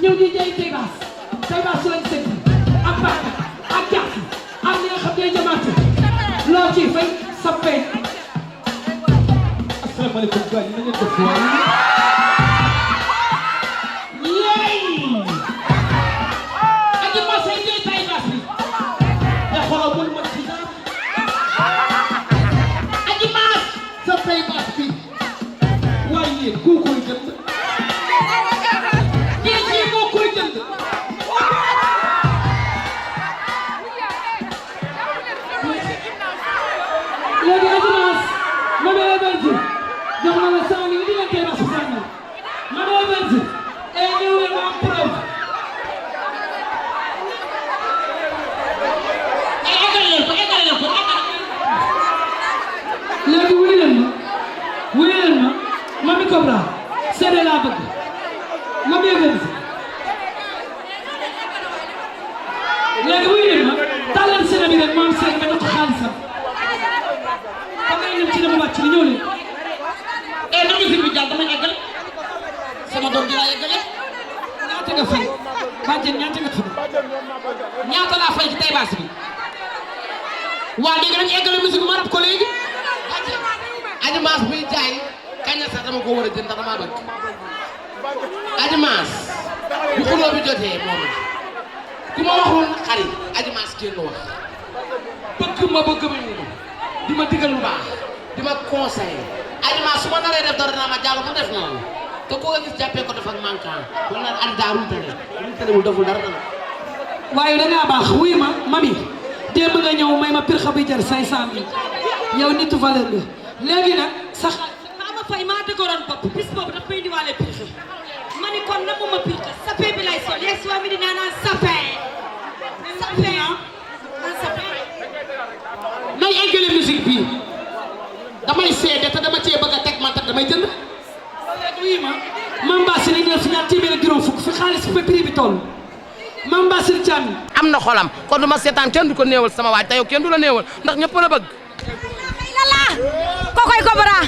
ñëw di jaay taybass taybass lañ tëgg ak bàkk ak jàpp ak li nga xam ne jamaate loo ci fay sa fay. asalaamaaleykum gars yi na ngeen def waay. yéey. aji ma say jaay taybass bi. te xoolal bul ma ci dara. aji maas sa taybass bi. waaye yéen koo koy jënd. Seede laa bëgg ma béykat yi léegi wuyu leen ma tàllal seede bi rek moom seede ba jox ko xaalisam ba ngay dem ci dama wàcc li ñëw leen. na musique bi jàll dama eggale sama doom ji laa eggale. ñaata nga fay bàjjen ñaata nga tudd ñaata laa fay ci taybass bi waa léegi dañu eggale musique bi ma rab ko léegi. Adji Mass buy jaay kañ la sax dama ko war a jënd ndax damaa bëgg Adji Mass bu xuloo bi jotee moom ku ma waxul xari Adji Mass kenn wax bëgg ma di ma digal lu baax di ma conseiller Adji Mass su ma naree def dara naa ma jàll mu def noonu te koo nga gis jàppee ko def ak manquant wala naan Adji daa ruutale deful dara dara. waaye dangaa baax wuy ma mami démb nga ñëw may ma pirxa bi jar 500 000 yow nitu valeur bi léegi nag sax ma fay maa dëgëroon bopp bis boobu daf may indiwaale pirxe ma ni kon na mu ma pirxe sapé bi lay sol yeeg soo mi di naan sapé nay eggale musique bi damay seede te dama cee bëgg a teg man tax damay jënd léegi ma Mame Bassir ni def ñaar téeméer ak juróom fukk fi xaalis fi prix bi toll Mame Bassir Thiam am na xolam kon du ma seetaan kenn du ko néewal sama waaj te yow kenn du la néewal ndax ñëpp la bëgg. kokoy Kobra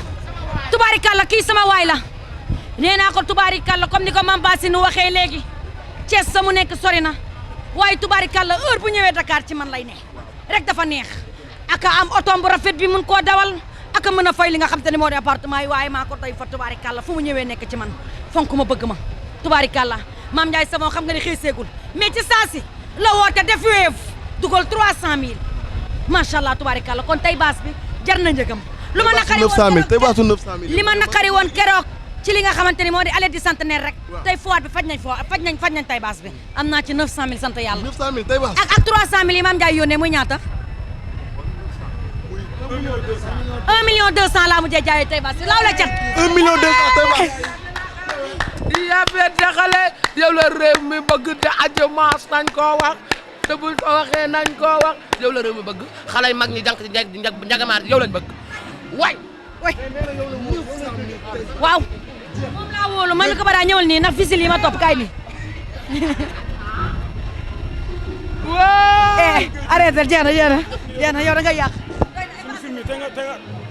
tubaarikàlla kii sama waay la nee naa ko tubaarikàlla comme ni ko Mame Bassir nu waxee léegi Thiès sa mu nekk sori na waaye tubaarikàlla heure bu ñëwee Dakar ci man lay ne rek dafa neex aka am otom bu rafet bi mun koo dawal aka mën a fay li nga xam te ne moo di appartement yi waaye maa ko doy fa tubaarikàlla fu mu ñëwee nekk ci man fonk ma bëgg ma tubaarikàlla Mame Ndiaye Savon xam nga ne xëy seegul mais ci saa si la woote def weef dugal 300 000 macha allah tubaarikàlla kon taybass bi jar na njëgam. lu ma naqari woon keroog 900 000 li ma naqari woon keroog ci li nga xamante ni moo di allée du centenaire rek tey foire bi faj nañ taybass bi am naa ci 900 000 sant yàlla. 900 000 taybass ak 300 000 yi Mame Ndiaye yónnee muy ñaata. 1 million 200 laa mujjee jaayee taybass bi laaw la cat. 1 million 200 taybass. yaa féete xale yow la réew mi bëgg te aji maas nañ koo wax te buñ ko waxee nañ koo wax yow la réew mi bëgg xale yi mag ñi jànk ci njagamaar yow lañ bëgg way waaw moom laa wóolu man ko bara ñëwal nii na fisil yi ma topp kaay bi waaw arrêté jeex na yow da nga yàq suñu film te nga